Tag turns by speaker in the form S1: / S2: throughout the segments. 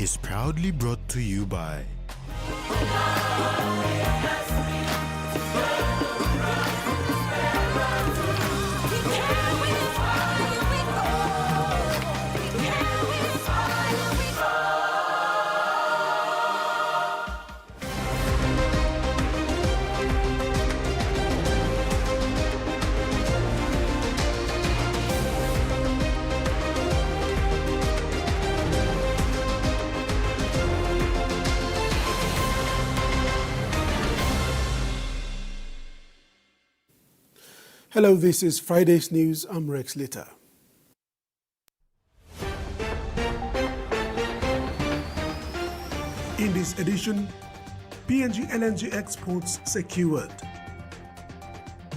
S1: is proudly brought to you by
S2: Hello, this is Friday's News. I'm Rex Litter. In this edition, PNG LNG exports secured.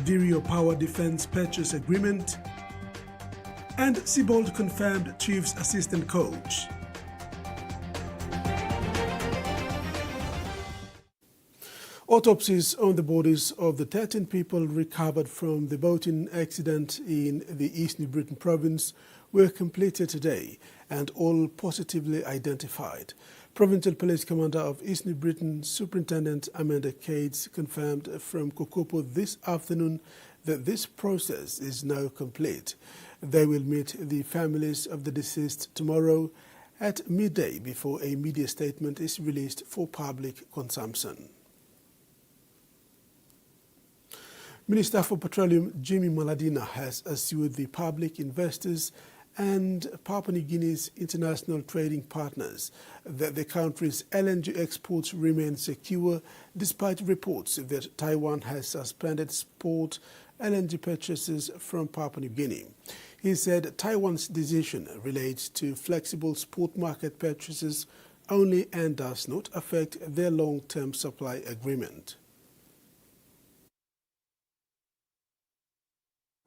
S2: Dirio Power Defense Purchase Agreement. And Sibold confirmed Chiefs Assistant Coach. Autopsies on the bodies of the 13 people recovered from the boating accident in the East New Britain province were completed today and all positively identified. Provincial Police Commander of East New Britain, Superintendent Amanda Cades, confirmed from Kokopo this afternoon that this process is now complete. They will meet the families of the deceased tomorrow at midday before a media statement is released for public consumption. Minister for Petroleum Jimmy Maladina has assured the public, investors and Papua New Guinea's international trading partners that the country's LNG exports remain secure despite reports that Taiwan has suspended spot LNG purchases from Papua New Guinea. He said Taiwan's decision relates to flexible spot market purchases only and does not affect their long-term supply agreement.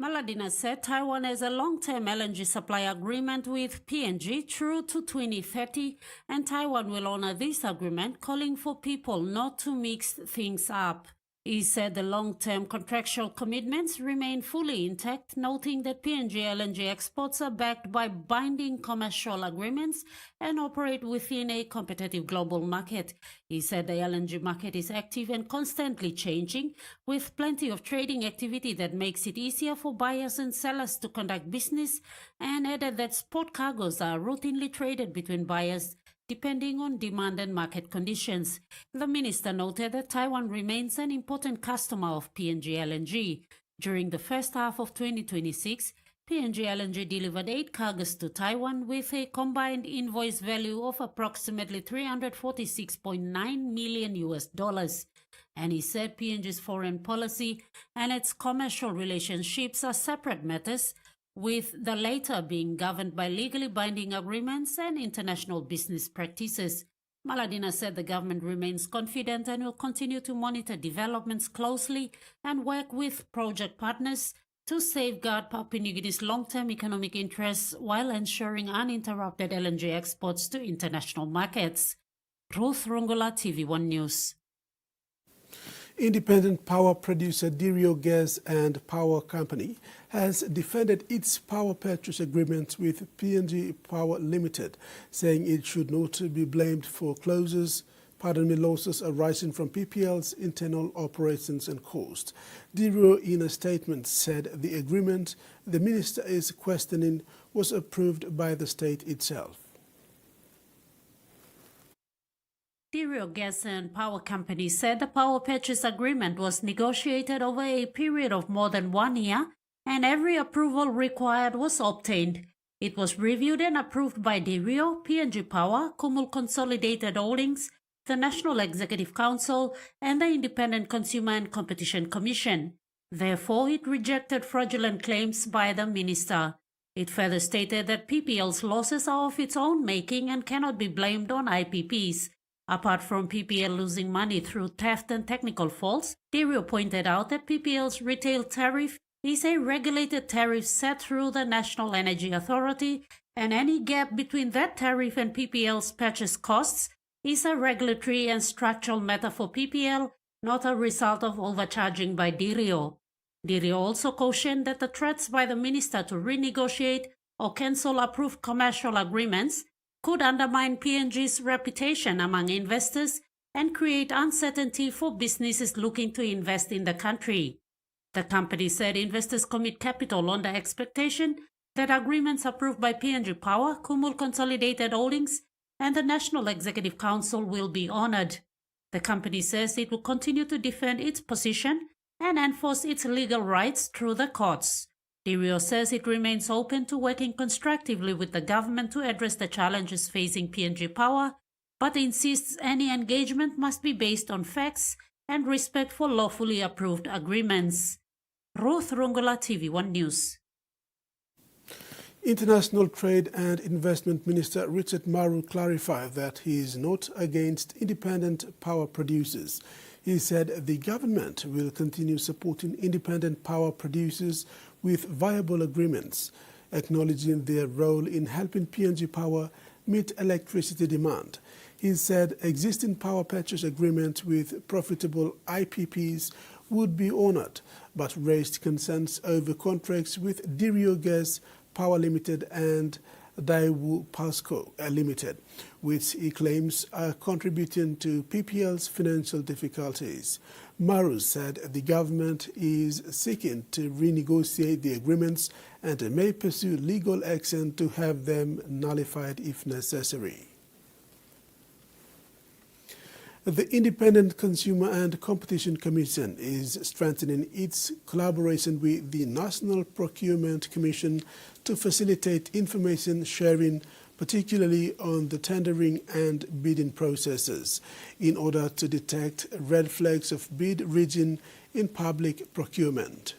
S3: Maladina said Taiwan has a long-term LNG supply agreement with PNG through to 2030, and Taiwan will honor this agreement, calling for people not to mix things up. He said the long-term contractual commitments remain fully intact, noting that PNG LNG exports are backed by binding commercial agreements and operate within a competitive global market. He said the LNG market is active and constantly changing, with plenty of trading activity that makes it easier for buyers and sellers to conduct business, and added that spot cargoes are routinely traded between buyers depending on demand and market conditions. The minister noted that Taiwan remains an important customer of PNG LNG. During the first half of 2026, PNG LNG delivered 8 cargoes to Taiwan with a combined invoice value of approximately $346.9 million. And he said PNG's foreign policy and its commercial relationships are separate matters, with the latter being governed by legally binding agreements and international business practices. Maladina said the government remains confident and will continue to monitor developments closely and work with project partners to safeguard Papua New Guinea's long-term economic interests while ensuring uninterrupted LNG exports to international markets. Ruth Rungula, TVWAN News.
S2: Independent power producer Dirio Gas and Power Company has defended its power purchase agreement with PNG Power Limited, saying it should not be blamed for losses arising from PPL's internal operations and costs. Dirio, in a statement, said the agreement the minister is questioning was approved by the state itself.
S3: Dirio Gas and Power Company said the power purchase agreement was negotiated over a period of more than 1 year, and every approval required was obtained. It was reviewed and approved by Dirio, PNG Power, Kumul Consolidated Holdings, the National Executive Council, and the Independent Consumer and Competition Commission. Therefore, it rejected fraudulent claims by the minister. It further stated that PPL's losses are of its own making and cannot be blamed on IPPs. Apart from PPL losing money through theft and technical faults, Dirio pointed out that PPL's retail tariff is a regulated tariff set through the National Energy Authority, and any gap between that tariff and PPL's purchase costs is a regulatory and structural matter for PPL, not a result of overcharging by Dirio. Dirio also cautioned that the threats by the minister to renegotiate or cancel approved commercial agreements could undermine PNG's reputation among investors and create uncertainty for businesses looking to invest in the country. The company said investors commit capital on the expectation that agreements approved by PNG Power, Kumul Consolidated Holdings, and the National Executive Council will be honored. The company says it will continue to defend its position and enforce its legal rights through the courts. TVWAN says it remains open to working constructively with the government to address the challenges facing PNG Power, but insists any engagement must be based on facts and respect for lawfully approved agreements. Ruth Rungula, TVWAN News.
S2: International Trade and Investment Minister Richard Maru clarified that he is not against independent power producers. He said the government will continue supporting independent power producers with viable agreements, acknowledging their role in helping PNG Power meet electricity demand. He said existing power purchase agreements with profitable IPPs would be honored, but raised concerns over contracts with Dirio Gas Power Limited and Daewoo Pasco Limited, which he claims are contributing to PPL's financial difficulties. Maru said the government is seeking to renegotiate the agreements and may pursue legal action to have them nullified if necessary. The Independent Consumer and Competition Commission is strengthening its collaboration with the National Procurement Commission to facilitate information sharing, particularly on the tendering and bidding processes, in order to detect red flags of bid rigging in public procurement.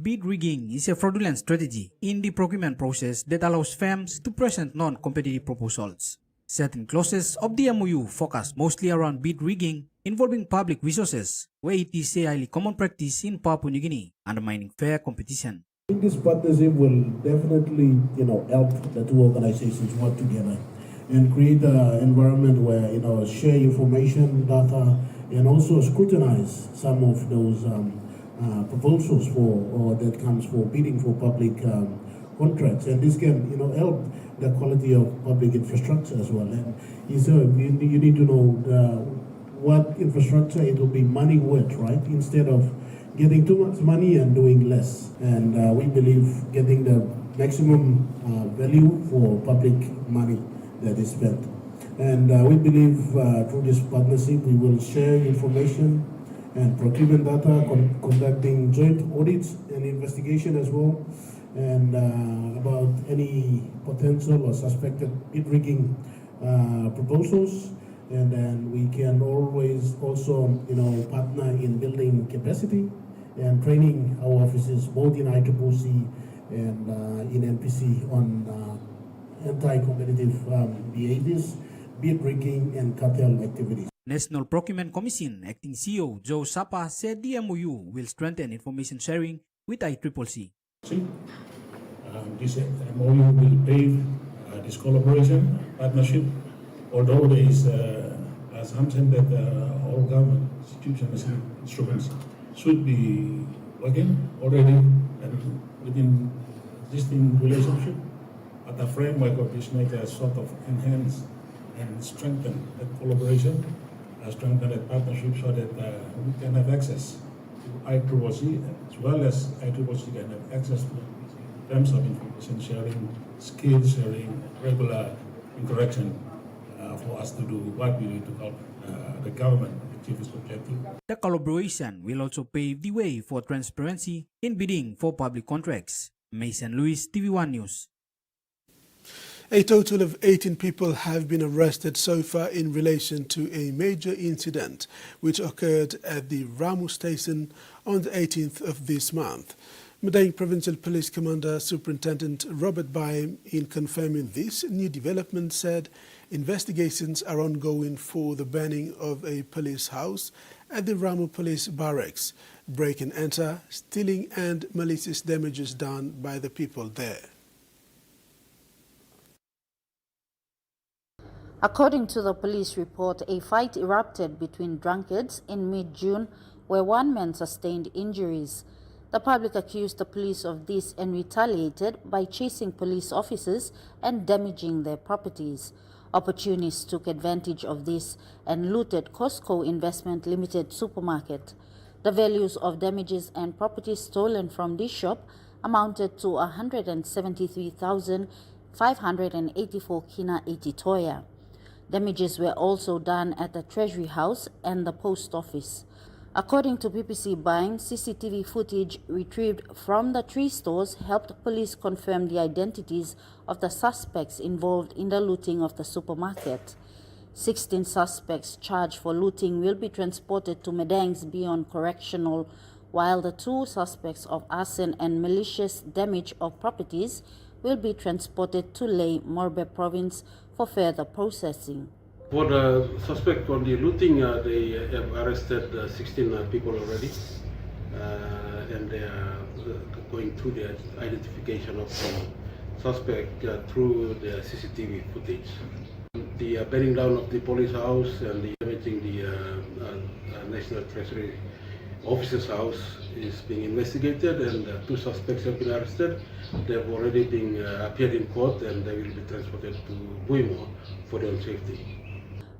S4: Bid rigging is a fraudulent strategy in the procurement process that allows firms to present non-competitive proposals. Certain clauses of the MOU focus mostly around bid rigging involving public resources, where it is a highly common practice in Papua New Guinea, undermining fair competition.
S5: I think this partnership will definitely, help the two organizations work together and create an environment where, share information, data, and also scrutinize some of those proposals that comes for bidding for public contracts, and this can help the quality of public infrastructure as well. And you need to know what infrastructure it will be money worth, right? Instead of getting too much money and doing less. And we believe getting the maximum value for public money that is spent. And we believe through this partnership we will share information and procurement data, conducting joint audits and investigation as well, and about any potential or suspected bid rigging proposals. And then we can always also, partner in building capacity and training our officers both in ICCC and in NPC on anti-competitive behaviors, bid rigging, and cartel activities.
S4: National Procurement Commission Acting CEO Joe Sapa said the MOU will strengthen information sharing with ICCC.
S6: This MOU will pave this collaboration, partnership, although there is assumption that all government institutions and instruments should be working already and within existing relationship, but the framework of this nature sort of enhance and strengthen that collaboration, strengthen that partnership so that we can have access to ICCC as well as ICCC can have access to in terms of information sharing, skill sharing, regular interaction for us to do what we need to help the government achieve its objective.
S4: The collaboration will also pave the way for transparency in bidding for public contracts. Mason Lewis, TVWAN News.
S2: A total of 18 people have been arrested so far in relation to a major incident which occurred at the Ramu station on the 18th of this month. Madang Provincial Police Commander Superintendent Robert Baim, in confirming this new development, said investigations are ongoing for the burning of a police house at the Ramu Police Barracks, break and enter, stealing and malicious damages done by the people there.
S7: According to the police report, a fight erupted between drunkards in mid-June where one man sustained injuries. The public accused the police of this and retaliated by chasing police officers and damaging their properties. Opportunists took advantage of this and looted Costco Investment Limited supermarket. The values of damages and property stolen from this shop amounted to 173,584 kina 80 toya. Damages were also done at the Treasury House and the Post Office. According to PPC Buying, CCTV footage retrieved from the three stores helped police confirm the identities of the suspects involved in the looting of the supermarket. 16 suspects charged for looting will be transported to Medang's Beyond Correctional, while the 2 suspects of arson and malicious damage of properties will be transported to Ley, Morbe Province for further processing.
S8: For the suspect on the looting, they have arrested 16 people already, and they are going through the identification of the suspect through the CCTV footage. The burning down of the police house and the damaging the National Treasury officer's house is being investigated, and 2 suspects have been arrested. They have already been appeared in court, and they will be transported to Buimo for their own safety.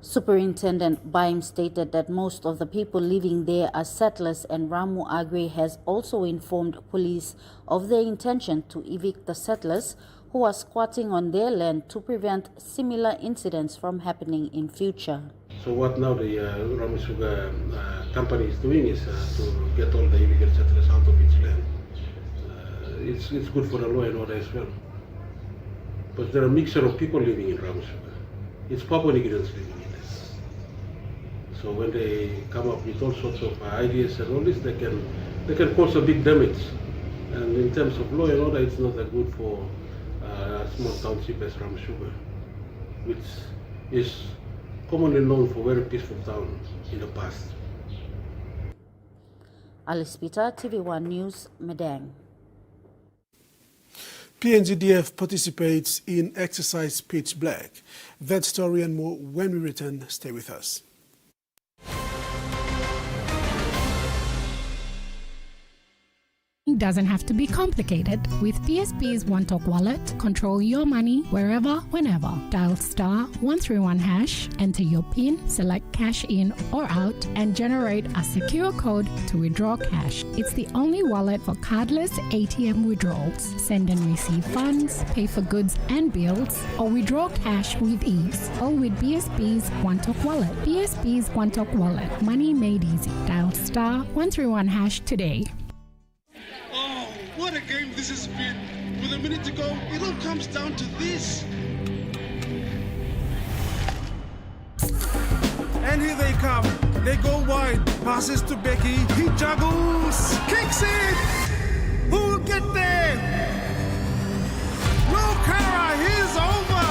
S7: Superintendent Baim stated that most of the people living there are settlers, and Ramu Agre has also informed police of their intention to evict the settlers who are squatting on their land to prevent similar incidents from happening in future.
S8: So what now the Ramu Sugar company is doing is to get all the illegal settlers out of its land. It's good for the law and order as well. But there are a mixture of people living in Ramu Sugar. It's Papua New Guineans living in it. So when they come up with all sorts of ideas and all this, they can cause a big damage. And in terms of law and order, it's not that good for a small township as Ramu Sugar, which is commonly known for very peaceful town in the past.
S7: Alice Peter, TVWAN News, Medang.
S2: PNGDF participates in Exercise Pitch Black. That story and more when we return. Stay with us.
S9: Doesn't have to be complicated. With PSP's One Talk Wallet, control your money wherever, whenever. Dial *131#, enter your PIN, select cash in or out, and generate a secure code to withdraw cash. It's the only wallet for cardless ATM withdrawals. Send and receive funds, pay for goods and bills, or withdraw cash with ease. All with PSP's One Talk Wallet. PSP's One Talk Wallet. Money made easy. Dial *131# today.
S10: What a game this has been. With a minute to go, it all comes down to this.
S11: And here they come. They go wide. Passes to Becky. He juggles. Kicks it. Who'll get there? No, Kara. He's over.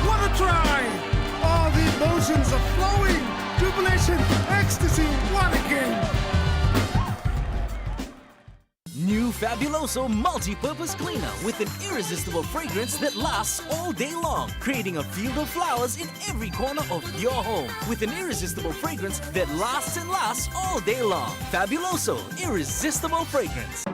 S11: What a try. Oh, the emotions are flowing. Jubilation. Ecstasy. What a game.
S12: New Fabuloso multi-purpose cleaner with an irresistible fragrance that lasts all day long, creating a field of flowers in every corner of your home. With an irresistible fragrance that lasts and lasts all day long. Fabuloso, irresistible fragrance.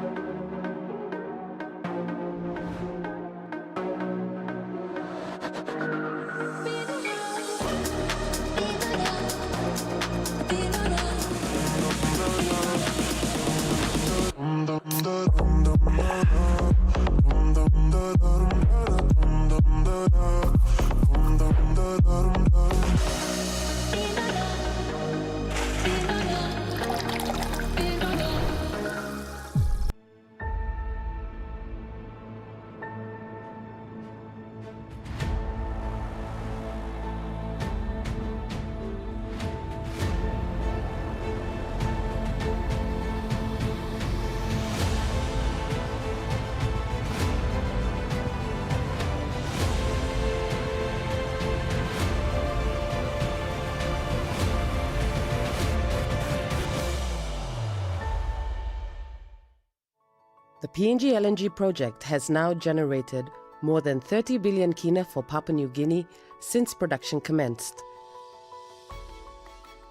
S13: The PNG LNG project has now generated more than 30 billion kina for Papua New Guinea since production commenced.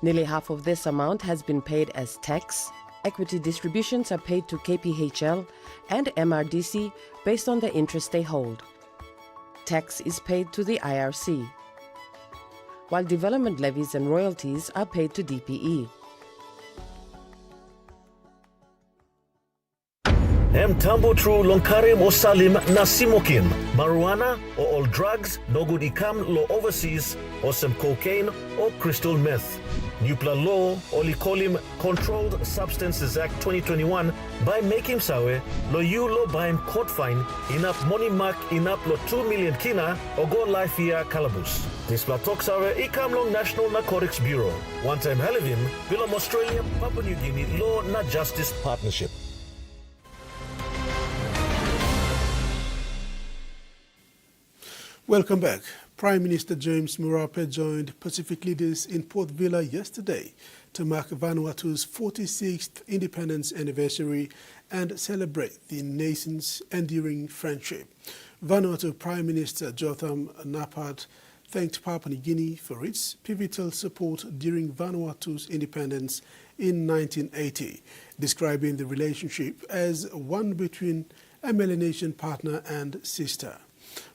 S13: Nearly half of this amount has been paid as tax, Equity distributions are paid to KPHL and MRDC based on the interest they hold. Tax is paid to the IRC, while development levies and royalties are paid to DPE.
S14: Mtambo tru lonkare mo salim na simokin. Marijuana or all drugs no good ikam lo overseas or some cocaine or crystal meth. Nupla law or likolim Controlled Substances Act 2021 by making sawe lo you lo by court fine enough money mark enough lo 2 million kina or go life year calabus. This la talk sawe ikam long National Narcotics Bureau. One time halivim bilom Australia Papua New Guinea Law na Justice Partnership.
S2: Welcome back. Prime Minister James Marape joined Pacific leaders in Port Vila yesterday to mark Vanuatu's 46th independence anniversary and celebrate the nation's enduring friendship. Vanuatu Prime Minister Jotham Napat thanked Papua New Guinea for its pivotal support during Vanuatu's independence in 1980, describing the relationship as one between a Melanesian partner and sister.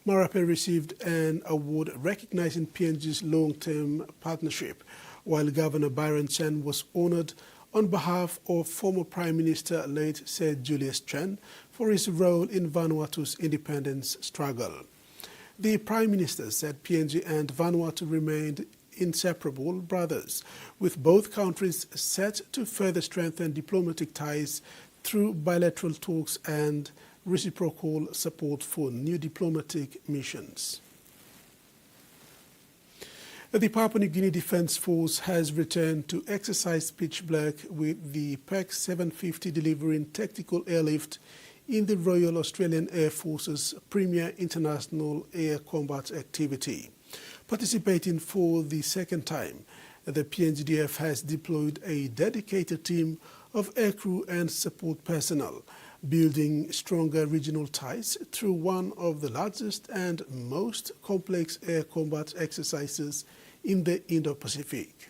S2: Marape received an award recognizing PNG's long-term partnership, while Governor Byron Chen was honored on behalf of former Prime Minister late Sir Julius Chen for his role in Vanuatu's independence struggle. The Prime Minister said PNG and Vanuatu remained inseparable brothers, with both countries set to further strengthen diplomatic ties through bilateral talks and reciprocal support for new diplomatic missions. The Papua New Guinea Defence Force has returned to exercise Pitch Black with the PAC 750 delivering tactical airlift in the Royal Australian Air Force's premier international air combat activity. Participating for the second time, the PNGDF has deployed a dedicated team of aircrew and support personnel, building stronger regional ties through one of the largest and most complex air combat exercises in the Indo-Pacific.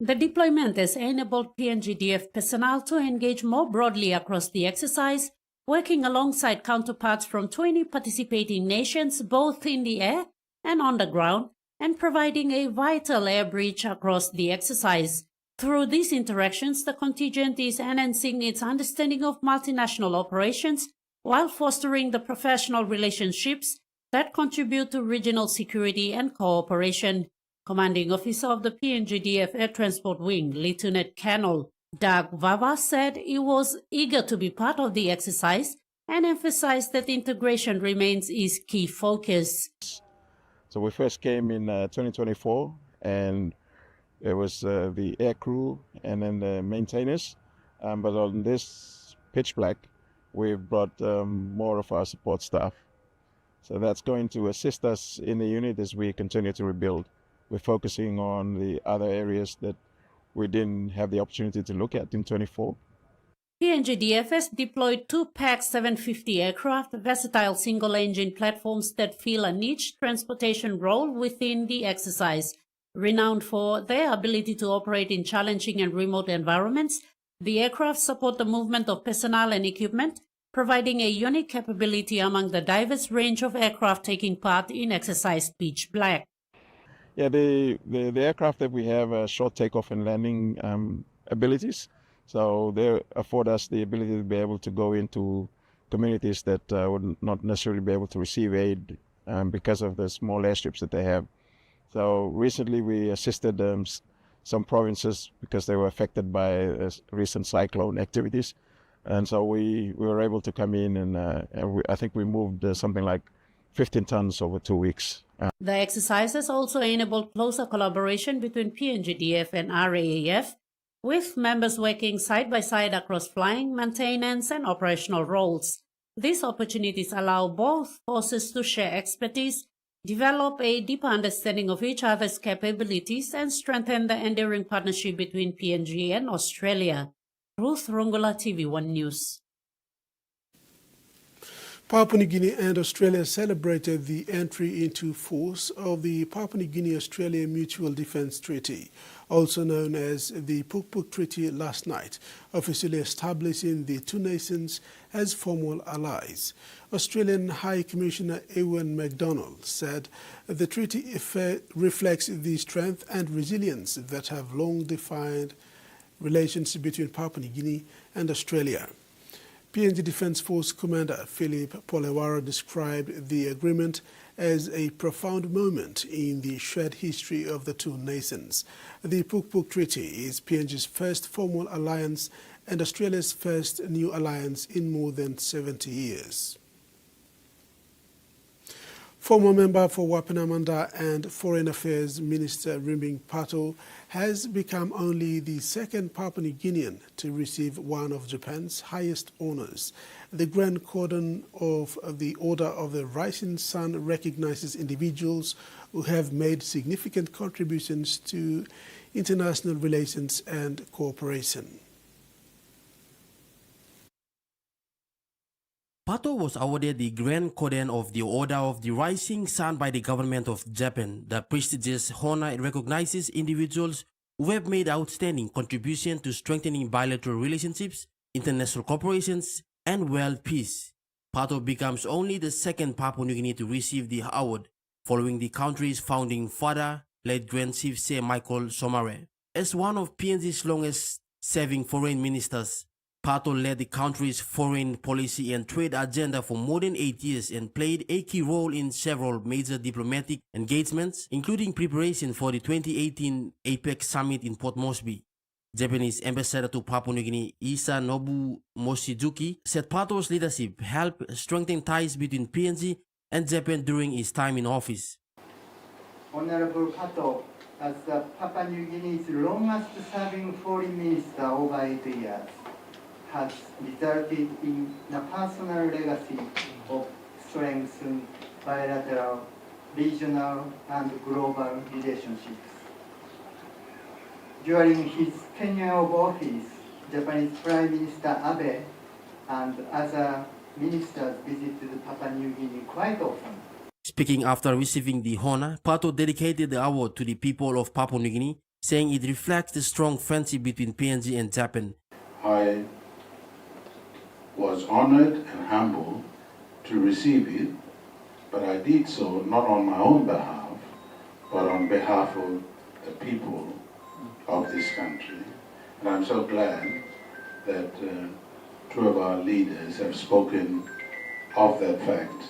S3: The deployment has enabled PNGDF personnel to engage more broadly across the exercise, working alongside counterparts from 20 participating nations both in the air and on the ground, and providing a vital air bridge across the exercise. Through these interactions, the contingent is enhancing its understanding of multinational operations while fostering the professional relationships that contribute to regional security and cooperation. Commanding Officer of the PNGDF Air Transport Wing, Lieutenant Colonel Doug Vava, said he was eager to be part of the exercise and emphasized that integration remains his key focus.
S15: So we first came in 2024, and it was the air crew and then the maintainers. But on this Pitch Black, we've brought more of our support staff. So that's going to assist us in the unit as we continue to rebuild. We're focusing on the other areas that we didn't have the opportunity to look at in 24.
S3: PNGDF has deployed 2 PAC 750 aircraft, versatile single-engine platforms that fill a niche transportation role within the exercise. Renowned for their ability to operate in challenging and remote environments, the aircraft support the movement of personnel and equipment, providing a unique capability among the diverse range of aircraft taking part in Exercise Pitch Black.
S15: Yeah, the aircraft that we have are short takeoff and landing abilities. So they afford us the ability to be able to go into communities that would not necessarily be able to receive aid because of the small airstrips that they have. So recently we assisted some provinces because they were affected by recent cyclone activities. And so we were able to come in and I think we moved something like 15 tons over 2 weeks.
S3: The exercises also enabled closer collaboration between PNGDF and RAAF, with members working side by side across flying, maintenance, and operational roles. These opportunities allow both forces to share expertise, develop a deeper understanding of each other's capabilities, and strengthen the enduring partnership between PNG and Australia. Ruth Rongola, TVWAN News.
S2: Papua New Guinea and Australia celebrated the entry into force of the Papua New Guinea-Australia Mutual Defence Treaty, also known as the Puk-Puk Treaty, last night, officially establishing the two nations as formal allies. Australian High Commissioner Ewan MacDonald said the treaty reflects the strength and resilience that have long defined relations between Papua New Guinea and Australia. PNG Defence Force Commander Philip Polewara described the agreement as a profound moment in the shared history of the two nations. The Puk-Puk Treaty is PNG's first formal alliance and Australia's first new alliance in more than 70 years. Former member for Wapenamanda and Foreign Affairs Minister Rimbing Pato has become only the second Papua New Guinean to receive one of Japan's highest honors. The Grand Cordon of the Order of the Rising Sun recognizes individuals who have made significant contributions to international relations and cooperation.
S16: Pato was awarded the Grand Cordon of the Order of the Rising Sun by the government of Japan. The prestigious honor recognizes individuals who have made outstanding contributions to strengthening bilateral relationships, international cooperations, and world peace. Pato becomes only the second Papua New Guinea to receive the award, following the country's founding father, late Grand Chief Sir Michael Somare. As one of PNG's longest-serving foreign ministers, Pato led the country's foreign policy and trade agenda for more than 8 years and played a key role in several major diplomatic engagements, including preparation for the 2018 APEC summit in Port Moresby. Japanese ambassador to Papua New Guinea Isanobu Mochizuki said Pato's leadership helped strengthen ties between PNG and Japan during his time in office.
S17: Honorable Pato, as the Papua New Guinea's longest serving foreign minister over 8 years, has resulted in a personal legacy of strengthened bilateral, regional, and global relationships. During his tenure of office, Japanese Prime Minister Abe and other ministers visited Papua New Guinea quite often.
S16: Speaking after receiving the honor, Pato dedicated the award to the people of Papua New Guinea, saying it reflects the strong friendship between PNG and Japan.
S18: I was honored and humbled to receive it, but I did so not on my own behalf, but on behalf of the people of this country. And I'm so glad that two of our leaders have spoken of that fact,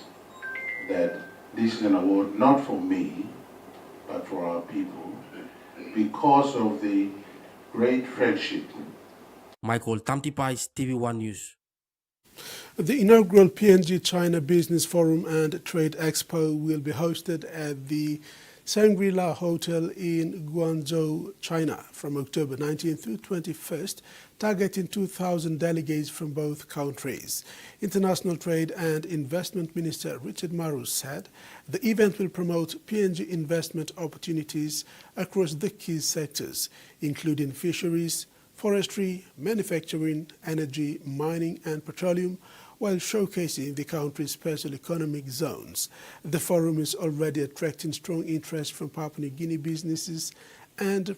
S18: that this is an award not for me, but for our people, because of the great friendship.
S16: Michael Tamtipais, TVWAN News.
S2: The inaugural PNG-China Business Forum and Trade Expo will be hosted at the Shangri-La Hotel in Guangzhou, China from October 19th through 21st, targeting 2,000 delegates from both countries. International Trade and Investment Minister Richard Marus said the event will promote PNG investment opportunities across the key sectors, including fisheries, forestry, manufacturing, energy, mining and petroleum, while showcasing the country's special economic zones. The forum is already attracting strong interest from Papua New Guinea businesses and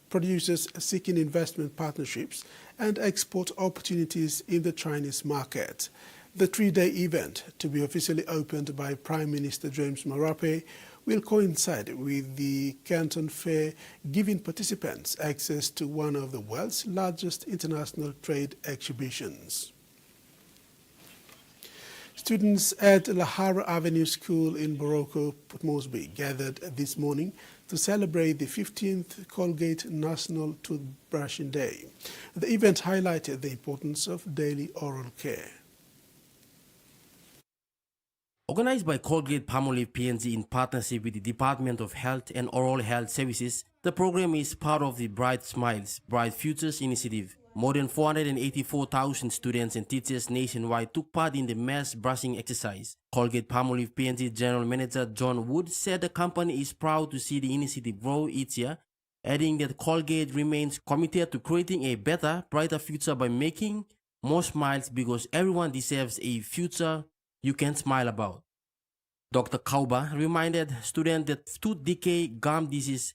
S2: producers seeking investment partnerships and export opportunities in the Chinese market. The three-day event, to be officially opened by Prime Minister James Marape, will coincide with the Canton Fair, giving participants access to one of the world's largest international trade exhibitions. Students at Lahara Avenue School in Boroko, Port Moresby, gathered this morning to celebrate the 15th Colgate National Toothbrushing Day. The event highlighted the importance of daily oral care.
S16: Organized by Colgate-Palmolive PNG in partnership with the Department of Health and Oral Health Services, the program is part of the Bright Smiles, Bright Futures initiative. More than 484,000 students and teachers nationwide took part in the mass brushing exercise. Colgate-Palmolive PNG General Manager John Wood said the company is proud to see the initiative grow each year, adding that Colgate remains committed to creating a better, brighter future by making more smiles because everyone deserves a future you can smile about. Dr. Kauba reminded students that tooth decay, gum disease,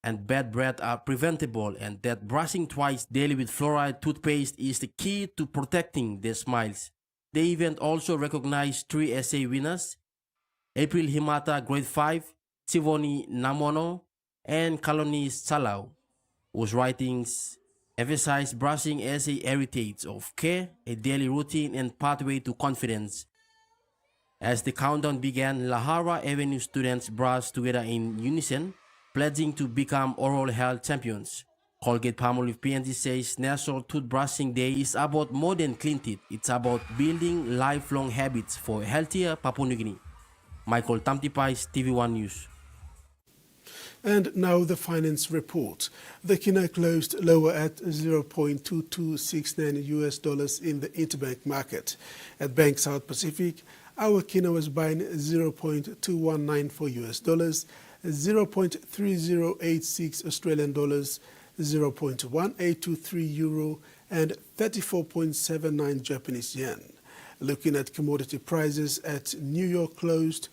S16: and bad breath are preventable and that brushing twice daily with fluoride toothpaste is the key to protecting their smiles. The event also recognized 3 essay winners: April Himata, grade 5, Sivoni Namono, and Kaloni Salau, whose writings emphasize brushing as a heritage of care, a daily routine, and pathway to confidence. As the countdown began, Lahara Avenue students brushed together in unison, pledging to become oral health champions. Colgate-Palmolive PNG says National Toothbrushing Day is about more than clean teeth. It's about building lifelong habits for a healthier Papua New Guinea. Michael Tamtipais, TVWAN News.
S2: And now the finance report. The kina closed lower at $0.2269 US in the interbank market. At Bank South Pacific, our kina was buying $0.2194 US, 0.3086 Australian dollars, 0.1823 euro, and 34.79 Japanese yen. Looking at commodity prices at New York closed,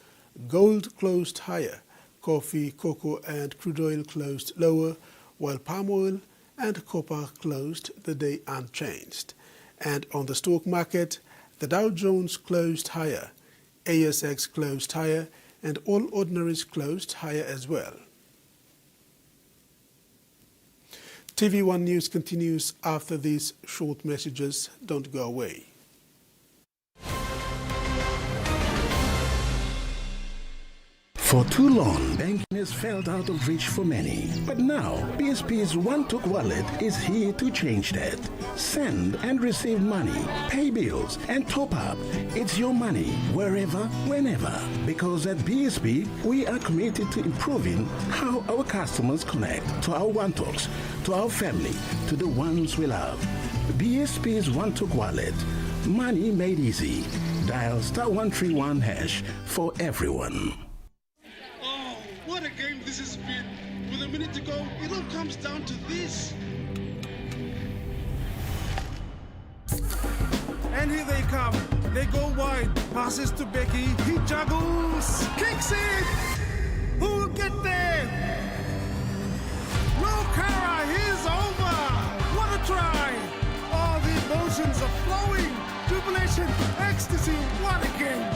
S2: gold closed higher. Coffee, cocoa, and crude oil closed lower, while palm oil and copper closed the day unchanged. And on the stock market, the Dow Jones closed higher, ASX closed higher, and all ordinaries closed higher as well. TV1 News continues after these short messages. Don't go away.
S19: For too long, banking has felt out of reach for many. But now, BSP's One-Took Wallet is here to change that. Send and receive money, pay bills, and top up. It's your money, wherever, whenever. Because at BSP, we are committed to improving how our customers connect to our One-Talks, to our family, to the ones we love. BSP's One-Took Wallet. Money made easy. Dial *131# for everyone.
S10: What a game this has been. With a minute to go, it all comes down to this.
S11: And here they come. They go wide. Passes to Becky. He juggles. Kicks it. Who will get there? No Kara. He's over. What a try. All the emotions are flowing. Jubilation. Ecstasy. What a game.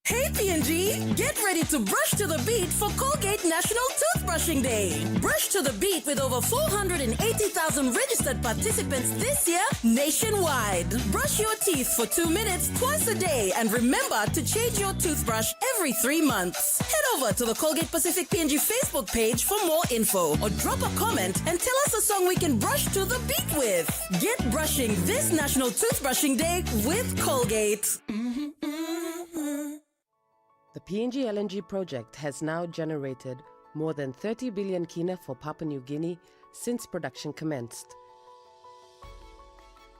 S20: Hey PNG, get ready to brush to the beat for Colgate National Toothbrushing Day. Brush to the beat with over 480,000 registered participants this year nationwide. Brush your teeth for 2 minutes twice a day and remember to change your toothbrush every 3 months. Head over to the Colgate Pacific PNG Facebook page for more info or drop a comment and tell us a song we can brush to the beat with. Get brushing this National Toothbrushing Day with Colgate.
S13: The PNG LNG project has now generated more than 30 billion kina for Papua New Guinea since production commenced.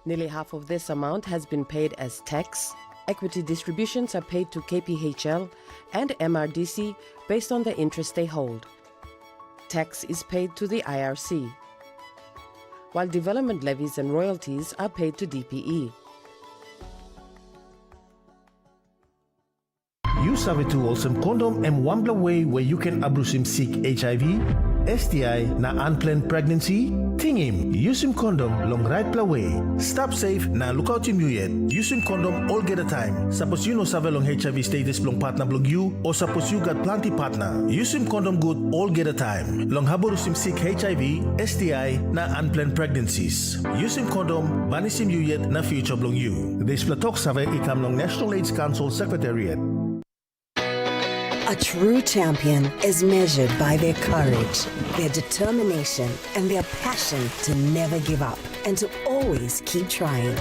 S13: Nearly half of this amount has been paid as tax. Equity distributions are paid to KPHL and MRDC based on the interest they hold. Tax is paid to the IRC, while development levies and royalties are paid to DPE.
S14: Use our tools and condom and one way where you can abrusim seek HIV, STI na unplanned pregnancy. Ting him, use him condom long right way. Stop safe na look out him you yet. Use him condom all get a time. Suppose you know save long HIV status long partner blog you or suppose you got plenty partner. Use him condom good all get a time. Long haborus him seek HIV, STI na unplanned pregnancies. Use him condom banish him you yet na future blog you. This platok save ikam long National AIDS Council Secretariat.
S21: A true champion is measured by their courage, their determination, and their passion to never give up and to always keep trying.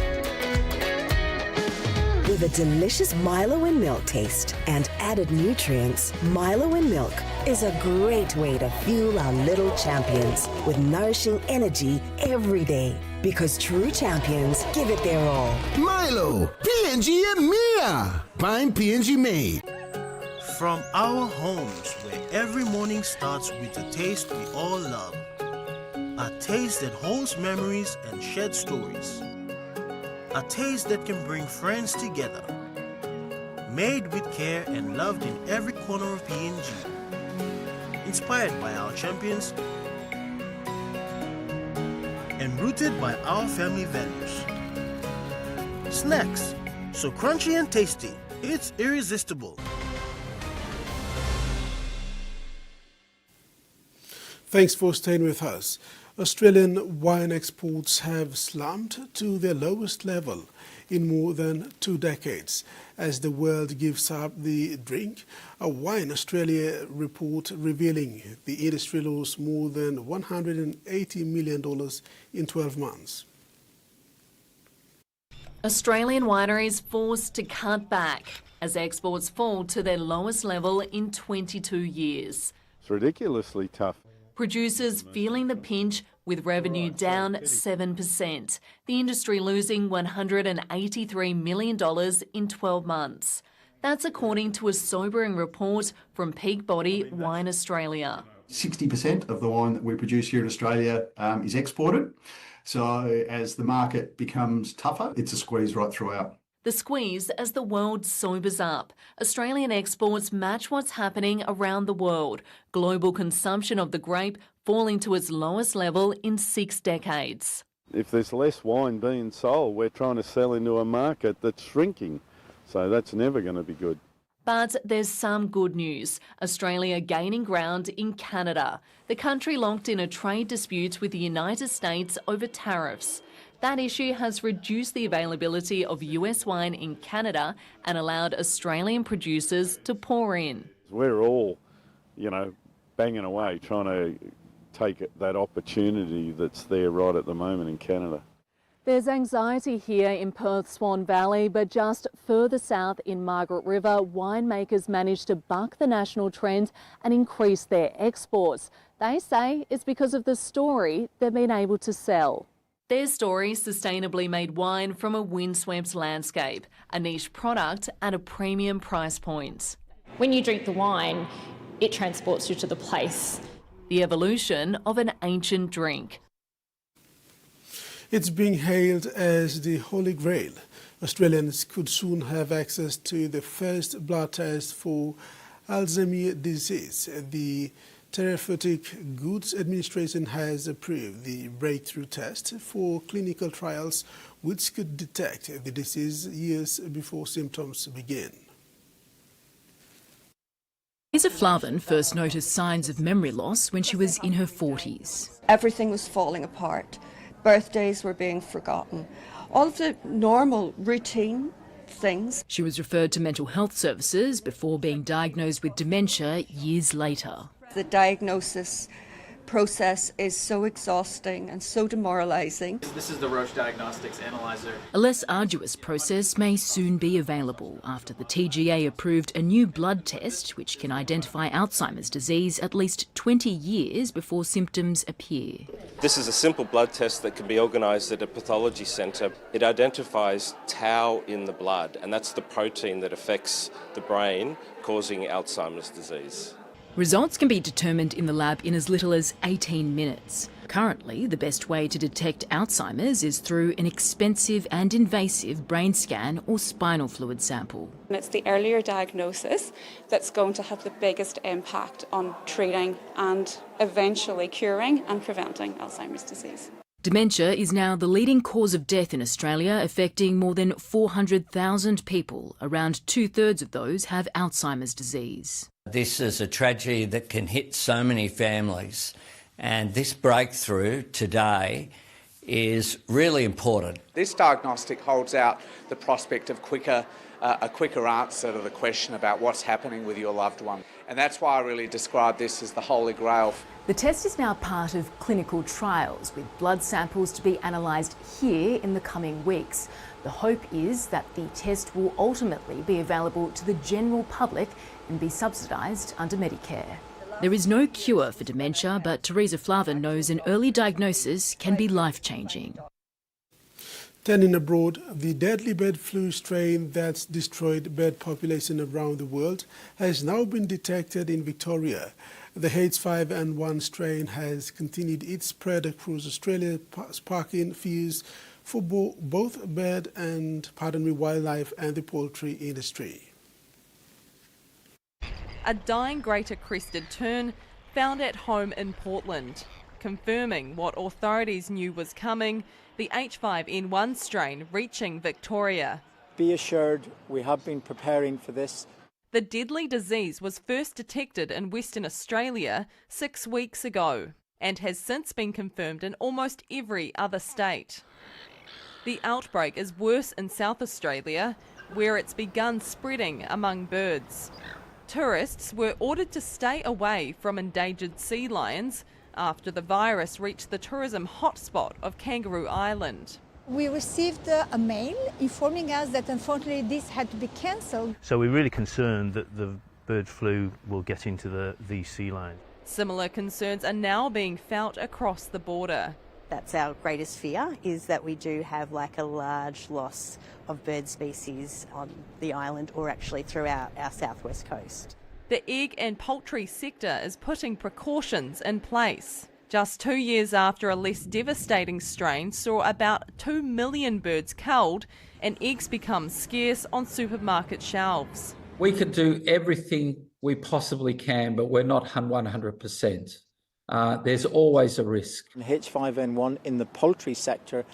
S21: With a delicious Milo and milk taste and added nutrients, Milo and milk is a great way to fuel our little champions with nourishing energy every day. Because true champions give it their all.
S22: Milo, PNG and Mia. Prime PNG made.
S23: From our homes, where every morning starts with a taste we all love. A taste that holds memories and sheds stories. a taste that can bring friends together. Made with care and loved in every corner of PNG. Inspired by our champions and rooted by our family values. Snacks, so crunchy and tasty, it's irresistible.
S2: Thanks for staying with us. Australian wine exports have slumped to their lowest level in more than 2 decades as the world gives up the drink. A Wine Australia report revealing the industry lost more than $180 million in 12 months.
S1: Australian wineries forced to cut back as exports fall to their lowest level in 22 years.
S5: It's ridiculously tough.
S1: Producers feeling the pinch with revenue down 7%. The industry losing $183 million in 12 months. That's according to a sobering report from peak body Wine Australia.
S6: 60% of the wine that we produce here in Australia is exported. So as the market becomes tougher, it's a squeeze right throughout.
S1: The squeeze as the world sobers up. Australian exports match what's happening around the world. Global consumption of the grape falling to its lowest level in 6 decades.
S5: If there's less wine being sold, we're trying to sell into a market that's shrinking. So that's never going to be good.
S1: But there's some good news. Australia gaining ground in Canada. The country locked in a trade dispute with the United States over tariffs. That issue has reduced the availability of US wine in Canada and allowed Australian producers to pour in.
S5: We're all, banging away trying to take that opportunity that's there right at the moment in Canada.
S1: There's anxiety here in Perth's Swan Valley, but just further south in Margaret River, winemakers managed to buck the national trend and increase their exports. They say it's because of the story they've been able to sell. Their story, sustainably made wine from a windswept landscape, a niche product at a premium price point.
S24: When you drink the wine, it transports you to the place.
S1: The evolution of an ancient drink.
S2: It's being hailed as the Holy Grail. Australians could soon have access to the first blood test for Alzheimer's disease. The Therapeutic Goods Administration has approved the breakthrough test for clinical trials which could detect the disease years before symptoms begin.
S25: Lisa Flavin first noticed signs of memory loss when she was in her 40s.
S26: Everything was falling apart. Birthdays were being forgotten. All of the normal routine things.
S25: She was referred to mental health services before being diagnosed with dementia years later.
S26: The diagnosis process is so exhausting and so demoralising.
S27: This is the Roche Diagnostics Analyzer.
S25: A less arduous process may soon be available after the TGA approved a new blood test which can identify Alzheimer's disease at least 20 years before symptoms appear.
S28: This is a simple blood test that can be organised at a pathology centre. It identifies tau in the blood, and that's the protein that affects the brain, causing Alzheimer's disease.
S25: Results can be determined in the lab in as little as 18 minutes. Currently, the best way to detect Alzheimer's is through an expensive and invasive brain scan or spinal fluid sample.
S29: And it's the earlier diagnosis that's going to have the biggest impact on treating and eventually curing and preventing Alzheimer's disease.
S25: Dementia is now the leading cause of death in Australia, affecting more than 400,000 people. Around 2/3 of those have Alzheimer's disease.
S30: This is a tragedy that can hit so many families, and this breakthrough today is really important.
S31: This diagnostic holds out the prospect of a quicker answer to the question about what's happening with your loved one. And that's why I really describe this as the Holy Grail.
S25: The test is now part of clinical trials, with blood samples to be analysed here in the coming weeks. The hope is that the test will ultimately be available to the general public and be subsidised under Medicare. There is no cure for dementia, but Teresa Flavin knows an early diagnosis can be life-changing.
S2: Turning abroad, the deadly bird flu strain that's destroyed bird population around the world has now been detected in Victoria. The H5N1 strain has continued its spread across Australia, sparking fears for both wildlife and the poultry industry.
S3: A dying greater crested tern found at home in Portland, confirming what authorities knew was coming, the H5N1 strain reaching Victoria.
S4: Be assured we have been preparing for this.
S3: The deadly disease was first detected in Western Australia 6 weeks ago and has since been confirmed in almost every other state. The outbreak is worse in South Australia, where it's begun spreading among birds. Tourists were ordered to stay away from endangered sea lions after the virus reached the tourism hotspot of Kangaroo Island.
S7: We received a mail informing us that unfortunately this had to be cancelled.
S8: So we're really concerned that the bird flu will get into these sea lions.
S3: Similar concerns are now being felt across the border.
S9: That's our greatest fear, is that we do have like a large loss of bird species on the island or actually throughout our southwest coast.
S3: The egg and poultry sector is putting precautions in place. Just 2 years after a less devastating strain saw about 2 million birds culled and eggs become scarce on supermarket shelves.
S12: We could do everything we possibly can, but we're not 100%. There's always a risk.
S4: H5N1 in the poultry sector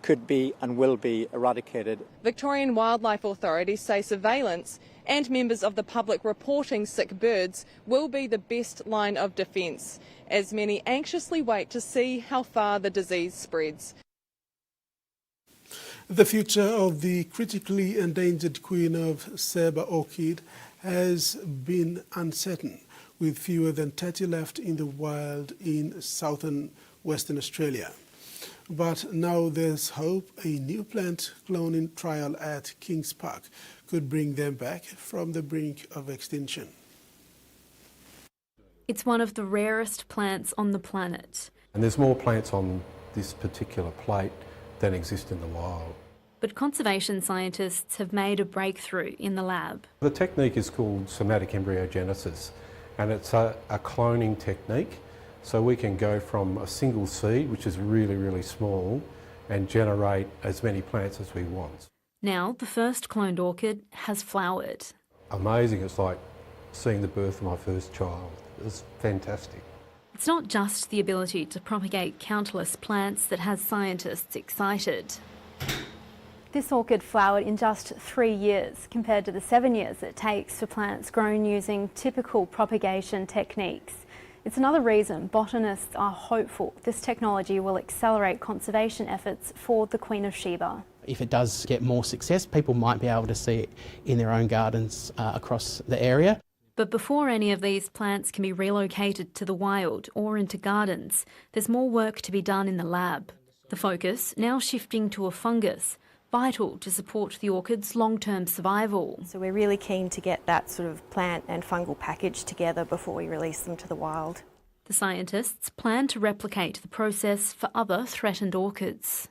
S4: could be and will be eradicated.
S3: Victorian wildlife authorities say surveillance and members of the public reporting sick birds will be the best line of defence, as many anxiously wait to see how far the disease spreads.
S2: The future of the critically endangered Queen of Sheba orchid has been uncertain, with fewer than 30 left in the wild in southern Western Australia. But now there's hope a new plant cloning trial at Kings Park could bring them back from the brink of extinction.
S15: It's one of the rarest plants on the planet.
S16: And there's more plants on this particular plate than exist in the wild.
S15: But conservation scientists have made a breakthrough in the lab.
S16: The technique is called somatic embryogenesis, and it's a cloning technique. So we can go from a single seed, which is really, really small, and generate as many plants as we want.
S15: Now the first cloned orchid has flowered.
S16: Amazing. It's like seeing the birth of my first child. It's fantastic.
S15: It's not just the ability to propagate countless plants that has scientists excited.
S17: This orchid flowered in just 3 years compared to the 7 years it takes for plants grown using typical propagation techniques. It's another reason botanists are hopeful this technology will accelerate conservation efforts for the Queen of Sheba.
S18: If it does get more success, people might be able to see it in their own gardens across the area.
S15: But before any of these plants can be relocated to the wild or into gardens, there's more work to be done in the lab. The focus now shifting to a fungus, vital to support the orchid's long-term survival.
S17: So we're really keen to get that sort of plant and fungal package together before we release them to the wild.
S15: The scientists plan to replicate the process for other threatened orchids.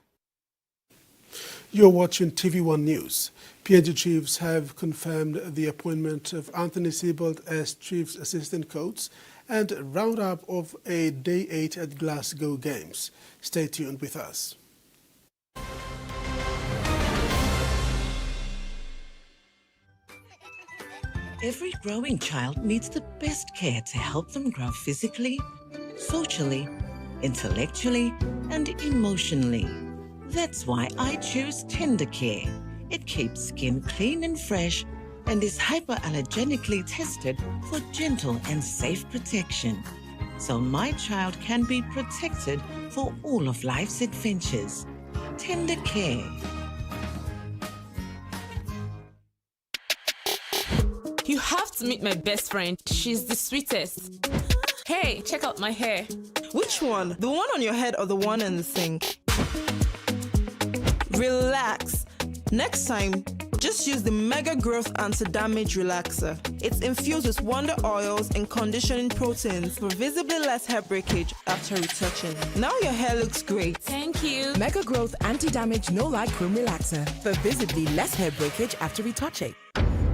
S2: You're watching TVWAN News. PNG Chiefs have confirmed the appointment of Anthony Siebold as Chiefs Assistant Coach and roundup of a Day 8 at Glasgow Games. Stay tuned with us.
S19: Every growing child needs the best care to help them grow physically, socially, intellectually, and emotionally. That's why I choose Tender Care. It keeps skin clean and fresh and is hypoallergenically tested for gentle and safe protection. So my child can be protected for all of life's adventures. Tender Care.
S32: You have to meet my best friend. She's the sweetest. Hey, check out my hair.
S33: Which one? The one on your head or the one in the sink? Relax. Next time, just use the Mega Growth Anti-Damage Relaxer. It's infused with wonder oils and conditioning proteins for visibly less hair breakage after retouching. Now your hair looks great.
S32: Thank you.
S34: Mega Growth Anti-Damage No-Light Cream Relaxer for visibly less hair breakage after retouching.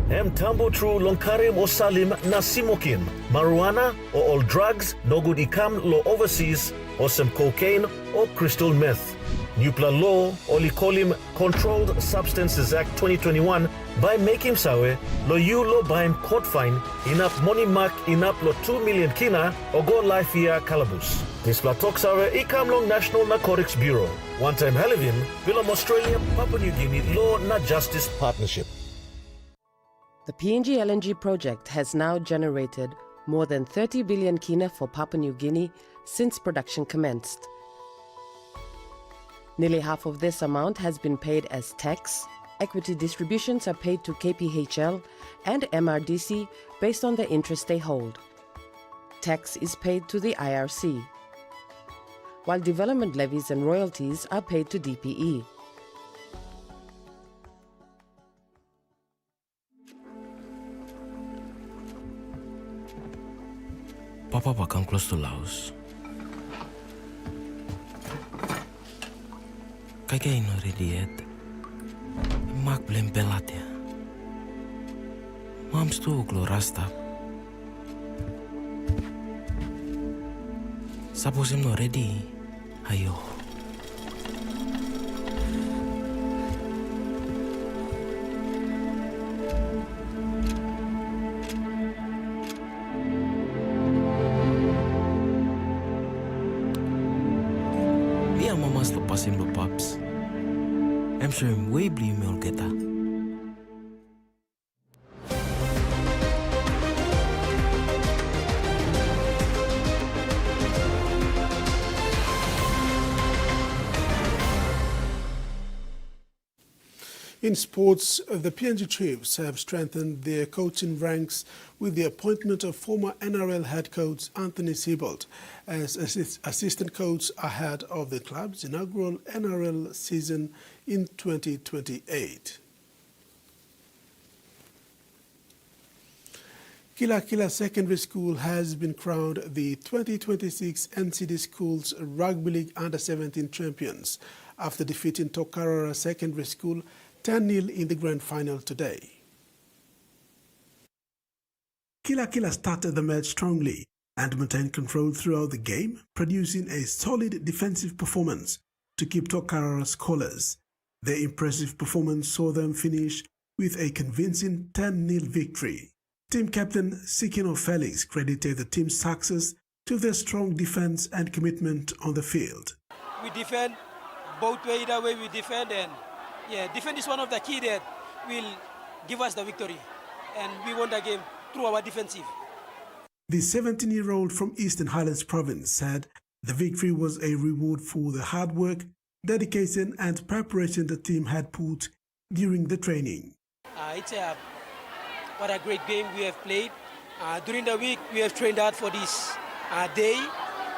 S14: Mtambo tru lonkarim o salim na simokin. Marijuana or all drugs no good ikam lo overseas or some cocaine or crystal meth. Nupla law olikolim Controlled Substances Act 2021 by making sawe lo yu lo baim court fine inap money mark inap lo 2 million kina or go life year calabus. This la talk sawe ikamlong National Narcotics Bureau. One time Halivim, Willem Australia, Papua New Guinea Law Na Justice Partnership.
S1: The PNG LNG project has now generated more than 30 billion kina for Papua New Guinea since production commenced. Nearly half of this amount has been paid as tax. Equity distributions are paid to KPHL and MRDC based on the interest they hold. Tax is paid to the IRC, while development levies and royalties are paid to DPE.
S5: Papa come close to Laos. Kaya ino ready yet. Mak blem pelatya. Mams tu glo rasta. Suppose I'm not ready. Ayo. Biar mamas lepasin lo paps. I'm sure I'm way beli email kita.
S2: In sports, the PNG Chiefs have strengthened their coaching ranks with the appointment of former NRL head coach Anthony Siebold as assistant coach ahead of the club's inaugural NRL season in 2028. Kila Kila Secondary School has been crowned the 2026 NCD Schools Rugby League Under-17 champions after defeating Tokarara Secondary School 10-0 in the grand final today. Kila Kila started the match strongly and maintained control throughout the game, producing a solid defensive performance to keep Tokarara scoreless. Their impressive performance saw them finish with a convincing 10-0 victory. Team captain Sikino Felix credited the team's success to their strong defense and commitment on the field.
S6: We defend both ways, either way we defend, and defense is one of the key that will give us the victory, and we won the game through our defensive.
S2: The 17-year-old from Eastern Highlands Province said the victory was a reward for the hard work, dedication and preparation the team had put during the training.
S6: What a great game we have played. During the week we have trained hard for this day,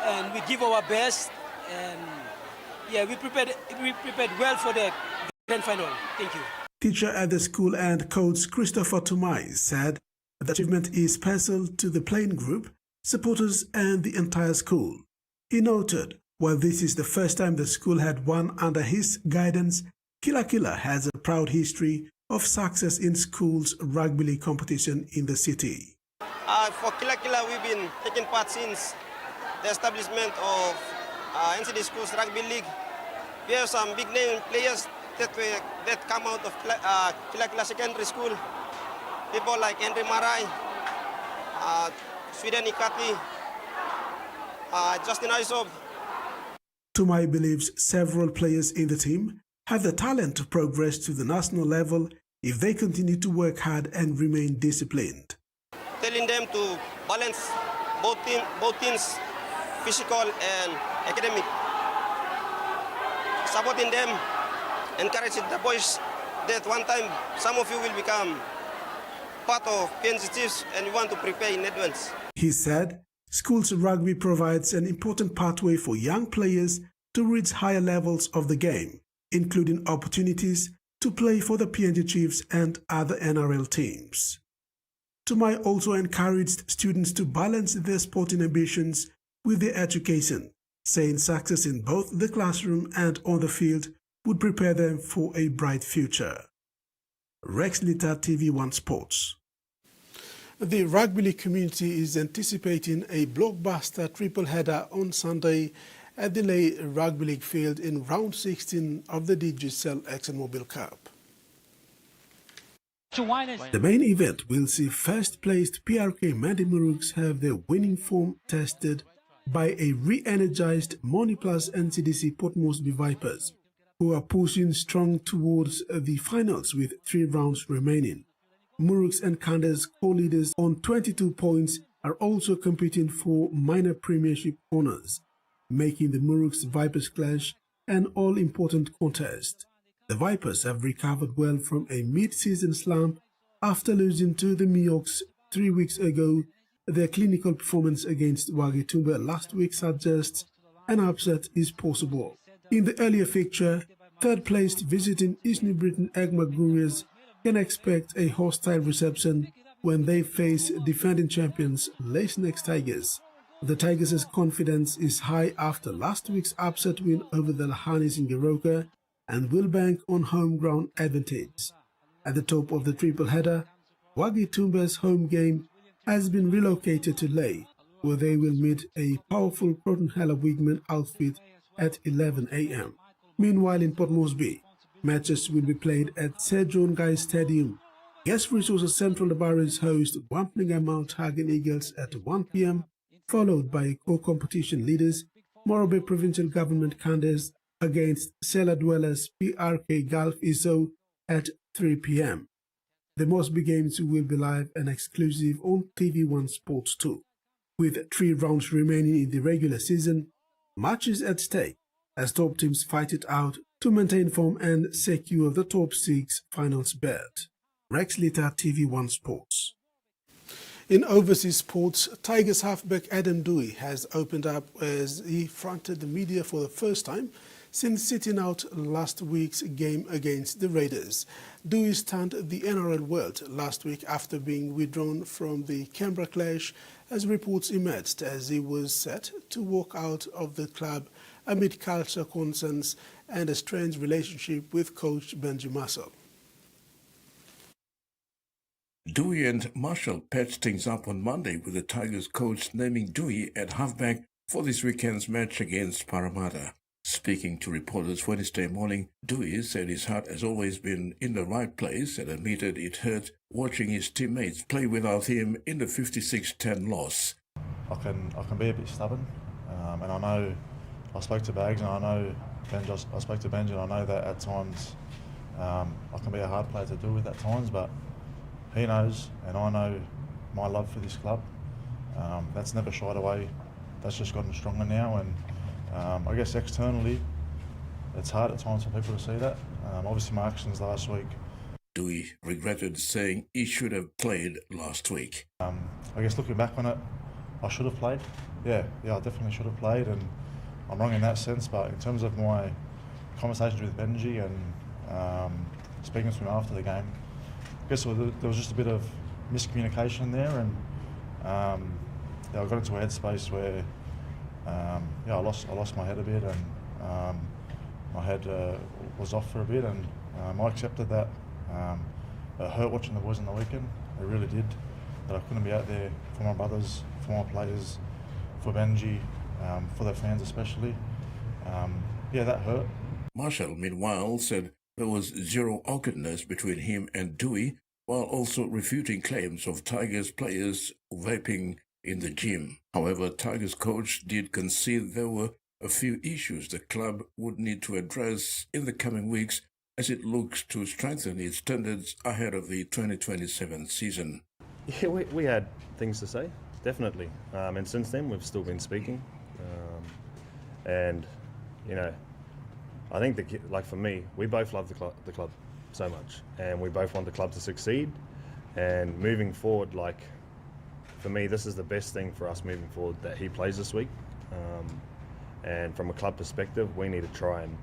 S6: and we give our best, and we prepared well for the grand final. Thank you.
S2: Teacher at the school and coach Christopher Tumai said the achievement is special to the playing group, supporters and the entire school. He noted, while this is the first time the school had won under his guidance, Kila Kila has a proud history of success in schools rugby league competition in the city.
S10: For Kila Kila, we've been taking part since the establishment of NCD Schools Rugby League. We have some big name players that come out of Kila Kila Secondary School. People like Henry Marai, Sweden Ikati, Justin Isob.
S2: Tumai believes several players in the team have the talent to progress to the national level if they continue to work hard and remain disciplined.
S10: Telling them to balance both teams, physical and academic. Supporting them, encouraging the boys that one time some of you will become part of PNG Chiefs and we want to prepare in advance. He said schools rugby provides an important pathway for young players to reach higher levels of the game, including opportunities to play for the PNG Chiefs and other NRL teams. Tumai also encouraged students to balance their sporting ambitions with their education, saying success in both the classroom and on the field would prepare them for a bright future. Rex Litter, TVWAN Sports. The rugby league community is anticipating a blockbuster triple header on Sunday
S2: Adelaide Rugby League failed in round 16 of the Digicel ExxonMobil Cup. The main event will see first-placed PRK Mandi Muruks have their winning form tested by a re-energized Moniplus NCDC Port Moresby Vipers, who are pushing strong towards the finals with 3 rounds remaining. Muruks and Kandas, co-leaders on 22 points, are also competing for minor premiership honours, making the Muruks Vipers clash an all-important contest. The Vipers have recovered well from a mid-season slump after losing to the Miocs 3 weeks ago. Their clinical performance against Wagitumba last week suggests an upset is possible. In the earlier fixture, third-placed visiting East New Britain Egma Gurias can expect a hostile reception when they face defending champions Lacenex Tigers. The Tigers' confidence is high after last week's upset win over the Lahanis in Goroka and will bank on home ground advantage. At the top of the triple header, Wagitumba's home game has been relocated to Lae, where they will meet a powerful Proton Hella Wigman outfit at 11 a.m. Meanwhile, in Port Moresby, matches will be played at Sir John Guy Stadium. Guest Resources Central Labaris host Wamplinga Mount Hagen Eagles at 1 p.m, followed by co-competition leaders Morobe Provincial Government Kandas against Sela Dwellers PRK Gulf Iso at 3 p.m. The Moresby games will be live and exclusive on TVWAN Sports 2. With 3 rounds remaining in the regular season, matches at stake as top teams fight it out to maintain form and secure the top 6 finals berth. Rex Litter, TVWAN Sports. In overseas sports, Tigers halfback Adam Dewey has opened up as he fronted the media for the first time since sitting out last week's game against the Raiders. Dewey stunned the NRL world last week after being withdrawn from the Canberra clash as reports emerged as he was set to walk out of the club amid culture concerns and a strained relationship with coach Benji Marshall.
S11: Dewey and Marshall patched things up on Monday with the Tigers coach naming Dewey at halfback for this weekend's match against Parramatta. Speaking to reporters Wednesday morning, Dewey said his heart has always been in the right place and admitted it hurt watching his teammates play without him in the 56-10 loss.
S13: I can be a bit stubborn, and I know I spoke to Bags and I know I spoke to Benji and I know that at times I can be a hard player to deal with at times, but he knows and I know my love for this club. That's never shied away. That's just gotten stronger now, and I guess externally it's hard at times for people to see that. Obviously my actions last week.
S11: Dewey regretted saying he should have played last week.
S13: I guess looking back on it, I should have played. Yeah, I definitely should have played, and I'm wrong in that sense, but in terms of my conversations with Benji and speaking to him after the game, I guess there was just a bit of miscommunication there, and I got into a headspace where I lost my head a bit, and my head was off for a bit, and I accepted that. It hurt watching the boys on the weekend. It really did. That I couldn't be out there for my brothers, for my players, for Benji, for their fans especially. That hurt.
S11: Marshall, meanwhile, said there was zero awkwardness between him and Dewey, while also refuting claims of Tigers players vaping in the gym. However, Tigers coach did concede there were a few issues the club would need to address in the coming weeks as it looks to strengthen its standards ahead of the 2027 season.
S8: Yeah, we had things to say, definitely. And since then, we've still been speaking. And, I think, for me, we both love the club so much. And we both want the club to succeed. And moving forward, for me, this is the best thing for us moving forward, that he plays this week. And from a club perspective, we need to try and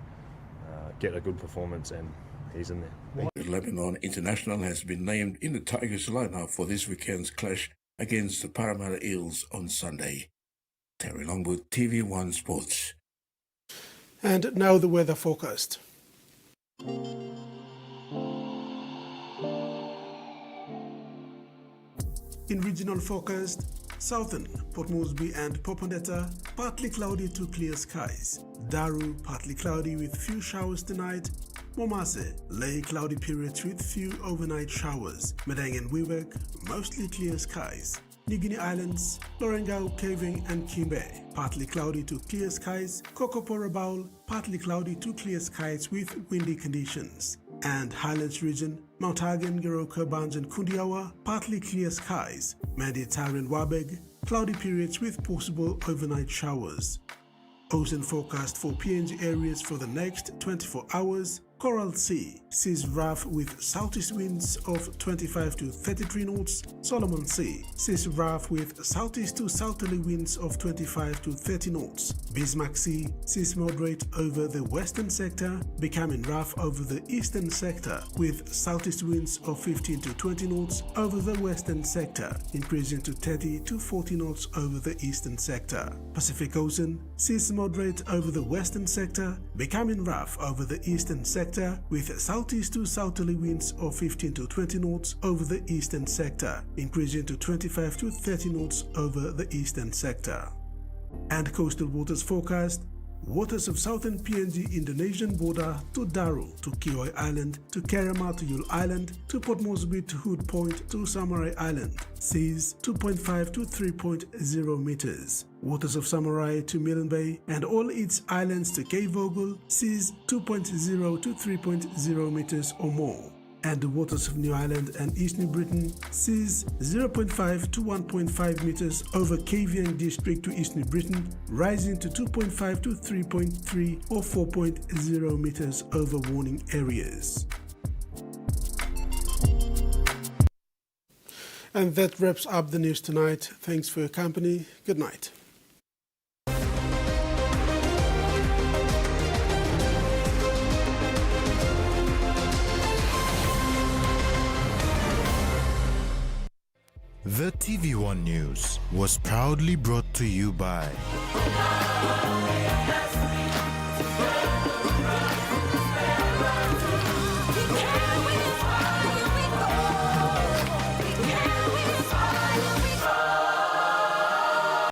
S8: get a good performance, and he's in there.
S11: The Lebanon international has been named in the Tigers lineup for this weekend's clash against the Parramatta Eels on Sunday. Terry Longwood, TV1 Sports.
S2: And now the weather forecast. In regional forecast, Southern, Port Moresby and Popondetta, partly cloudy to clear skies. Daru, partly cloudy with few showers tonight. Momase, lay cloudy periods with few overnight showers. Madang and Wewak, mostly clear skies. New Guinea Islands, Lorengau, Caving and Kimbe, partly cloudy to clear skies. Kokopora Bowl, partly cloudy to clear skies with windy conditions. And Highlands region, Mount Hagen, Goroka, Banj and Kundiawa, partly clear skies. Manditari and Wabeg, cloudy periods with possible overnight showers. Ocean forecast for PNG areas for the next 24 hours. Coral Sea sees rough with southeast winds of 25 to 33 knots. Solomon Sea sees rough with southeast to southerly winds of 25 to 30 knots. Bismarck Sea sees moderate over the western sector, becoming rough over the eastern sector with southeast winds of 15 to 20 knots over the western sector, increasing to 30 to 40 knots over the eastern sector. Pacific Ocean sees moderate over the western sector, becoming rough over the eastern sector with southeast to southerly winds of 15 to 20 knots over the eastern sector, increasing to 25 to 30 knots over the eastern sector. And coastal waters forecast: waters of southern PNG Indonesian border to Daru, to Kioi Island, to Kerema to Yule Island, to Port Moresby to Hood Point to Samurai Island, seas 2.5 to 3.0 meters. Waters of Samurai to Milne Bay and all its islands to Cape Vogel, seas 2.0 to 3.0 meters or more. And the waters of New Ireland and East New Britain, seas 0.5 to 1.5 meters over Kavieng district to East New Britain, rising to 2.5 to 3.3 or 4.0 meters over warning areas. And that wraps up the news tonight. Thanks for your company. Good night.
S7: The TVWAN News was proudly brought to you by